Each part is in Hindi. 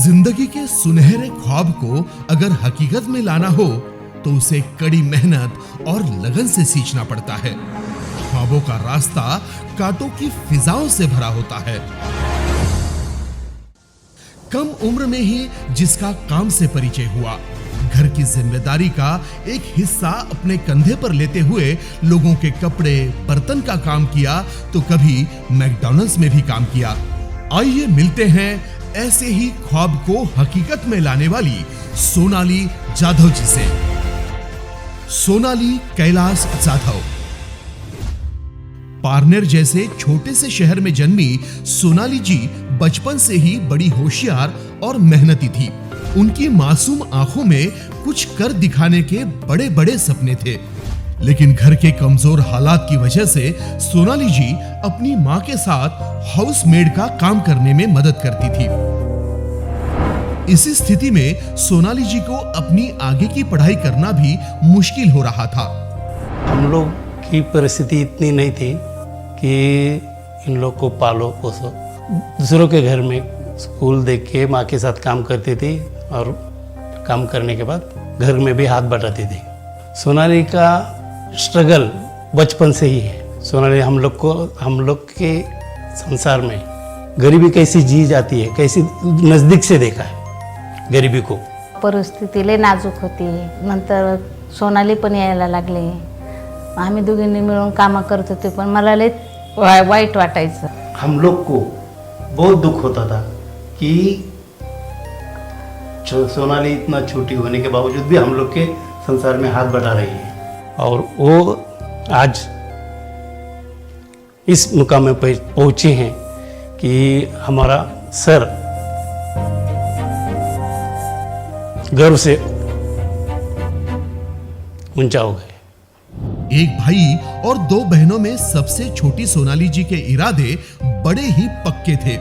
जिंदगी के सुनहरे ख्वाब को अगर हकीकत में लाना हो तो उसे कड़ी मेहनत और लगन से सींचना पड़ता है। ख्वाबों का रास्ता कांटों की फिजाओं से भरा होता है। कम उम्र में ही जिसका काम से परिचय हुआ, घर की जिम्मेदारी का एक हिस्सा अपने कंधे पर लेते हुए लोगों के कपड़े बर्तन का काम किया तो कभी मैकडॉनल्ड्स में भी काम किया। आइए मिलते हैं ऐसे ही ख्वाब को हकीकत में लाने वाली सोनाली जाधव जी से। सोनाली कैलाश जाधव पारनेर जैसे छोटे से शहर में जन्मी सोनाली जी बचपन से ही बड़ी होशियार और मेहनती थी। उनकी मासूम आंखों में कुछ कर दिखाने के बड़े बड़े सपने थे, लेकिन घर के कमजोर हालात की वजह से सोनाली जी अपनी मां के साथ हाउसमेड का काम करने में मदद करती थी। इसी स्थिति में सोनाली जी को अपनी आगे की पढ़ाई करना भी मुश्किल हो रहा था। हम लोग की परिस्थिति इतनी नहीं थी कि इन लोग को पालो पोसो। दूसरों के घर में स्कूल देख के माँ के साथ काम करती थी और काम करने के बाद घर में भी हाथ बटाती थी। सोनाली का स्ट्रगल बचपन से ही है। सोनाली हम लोग के संसार में गरीबी कैसी जी जाती है, कैसी नज़दीक से देखा है गरिबी को। परिस्थिती लय नाजूक होती। नंतर सोनाली पण यायला लागले। आम्ही दोघींनी मिळून कामं करत होते, पण मला लय वाईट वाटायचं। हम लोग को बहुत दुख होता था कि सोनाली इतना छोटी होने के बावजूद भी हम लोग के संसार में हाथ बटा रही है और वो आज इस मुकाम में पहुंचे हैं कि हमारा सर गर्व से ऊंचा हो गए। एक भाई और दो बहनों में सबसे छोटी सोनाली जी के इरादे बड़े ही पक्के थे।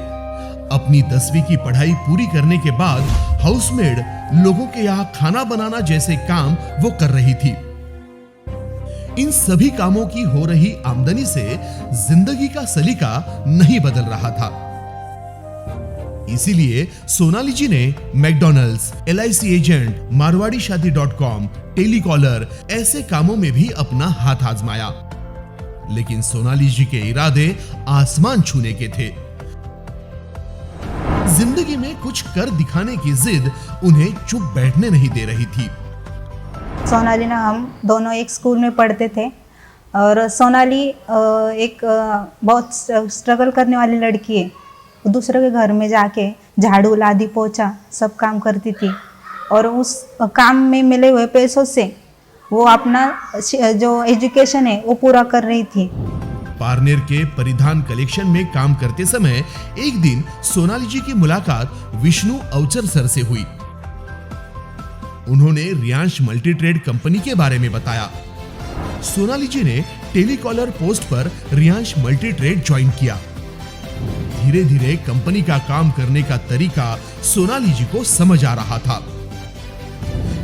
अपनी 10वीं की पढ़ाई पूरी करने के बाद हाउसमेड लोगों के यहाँ खाना बनाना जैसे काम वो कर रही थी। इन सभी कामों की हो रही आमदनी से जिंदगी का सलीका नहीं बदल रहा था। इसीलिए सोनाली जी ने मैकडॉनल्ड्स, LIC एजेंट, मारवाड़ीशादी.com, टेलीकॉलर ऐसे कामों में भी अपना हाथ आजमाया, लेकिन सोनाली जी के इरादे आसमान छूने के थे। जिंदगी में कुछ कर दिखाने की जिद उन्हें चुप बैठने नहीं दे रही थी। सोनाली ना हम दोनों एक स्कूल में पढ़ते थे और सोनाली एक बहुत स्ट्रगल करने वाली लड़की है। दूसरे के घर में जाके झाड़ू, लादी, पोछा सब काम करती थी और उस काम में मिले हुए पैसों से वो अपना जो एजुकेशन है वो पूरा कर रही थी। पारनेर के परिधान कलेक्शन में काम करते समय एक दिन सोनाली जी की मुलाकात विष्णु अवचर सर से हुई। उन्होंने रियांश मल्टी ट्रेड कंपनी के बारे में बताया। सोनाली जी ने टेलीकॉलर पोस्ट पर रियांश मल्टी ट्रेड ज्वाइन किया। धीरे धीरे कंपनी का काम करने का तरीका सोनाली जी को समझ आ रहा था।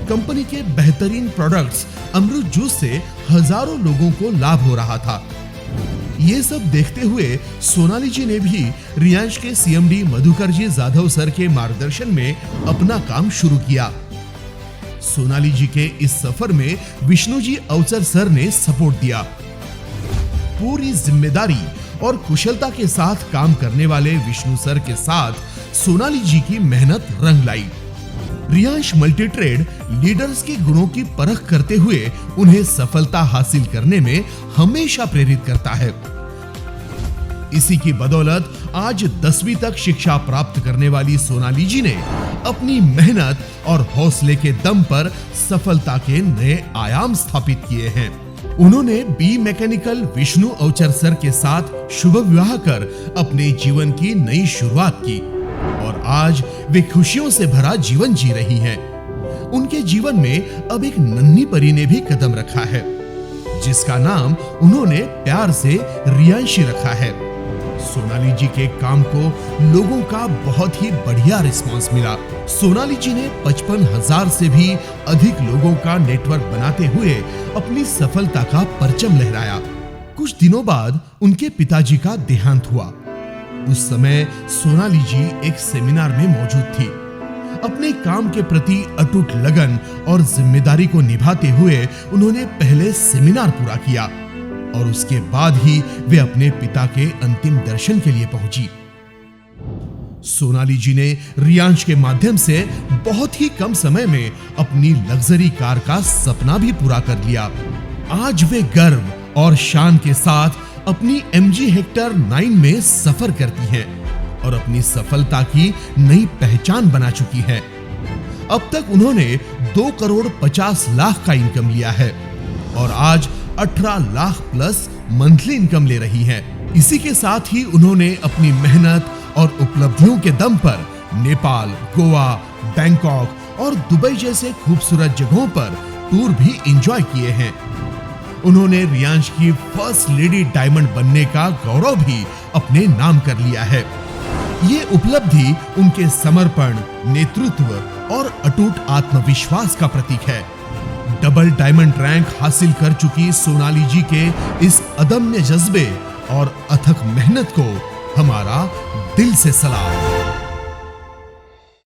कंपनी के बेहतरीन प्रोडक्ट्स अमृत जूस से हजारों लोगों को लाभ हो रहा था। ये सब देखते हुए सोनाली जी ने भी रियांश के CMD मधुकर जी जाधव सर के मार्गदर्शन में अपना काम शुरू किया। सोनाली जी के इस सफर में विष्णु जी अवचर सर ने सपोर्ट दिया। पूरी जिम्मेदारी और कुशलता के साथ काम करने वाले विष्णु सर के साथ सोनाली जी की मेहनत रंग लाई। रियांश मल्टी ट्रेड लीडर्स के गुणों की परख करते हुए उन्हें सफलता हासिल करने में हमेशा प्रेरित करता है। इसी की बदौलत आज 10वीं तक शिक्षा प्राप्त करने वाली सोनाली जी ने अपनी मेहनत और हौसले के दम पर सफलता के नए आयाम स्थापित किए हैं। उन्होंने बी मैकेनिकल विष्णु अवचर सर के साथ शुभ विवाह कर अपने जीवन की नई शुरुआत की और आज वे खुशियों से भरा जीवन जी रही हैं। उनके जीवन में अब एक नन्ही परी ने भी कदम रखा है, जिसका नाम उन्होंने प्यार से रियांशी रखा है। सोनाली जी के काम को लोगों का बहुत ही बढ़िया रिस्पांस मिला। सोनाली जी ने 55,000 से भी अधिक लोगों का नेटवर्क बनाते हुए अपनी सफलता का परचम लहराया। कुछ दिनों बाद उनके पिताजी का देहांत हुआ। उस समय सोनाली जी एक सेमिनार में मौजूद थी। अपने काम के प्रति अटूट लगन और जिम्मेदारी को निभाते हुए उन्होंने पहले सेमिनार पूरा किया और उसके बाद ही वे अपने पिता के अंतिम दर्शन के लिए पहुंची। सोनाली जी ने रियांश के माध्यम से बहुत ही कम समय में अपनी लग्जरी कार का सपना भी पूरा कर लिया। आज वे गर्व और शान के साथ अपनी MG हेक्टर 9 में सफर करती हैं और अपनी सफलता की नई पहचान बना चुकी हैं। अब तक उन्होंने 2 करोड़ 50 लाख का इनकम लिया है और आज 18 लाख प्लस मंथली इनकम ले रही हैं। इसी के साथ ही उन्होंने अपनी मेहनत और उपलब्धियों के दम पर नेपाल, गोवा, बैंकॉक और दुबई जैसे खूबसूरत जगहों पर टूर भी एंजॉय किए हैं। उन्होंने रियांश की फर्स्ट लेडी डायमंड बनने का गौरव भी अपने नाम कर लिया है। ये उपलब्धि उनके समर्पण, नेतृत्व और अटूट आत्मविश्वास का प्रतीक है। डबल डायमंड रैंक हासिल कर चुकी सोनाली जी के इस अदम्य जज्बे और अथक मेहनत को हमारा दिल से सलाम।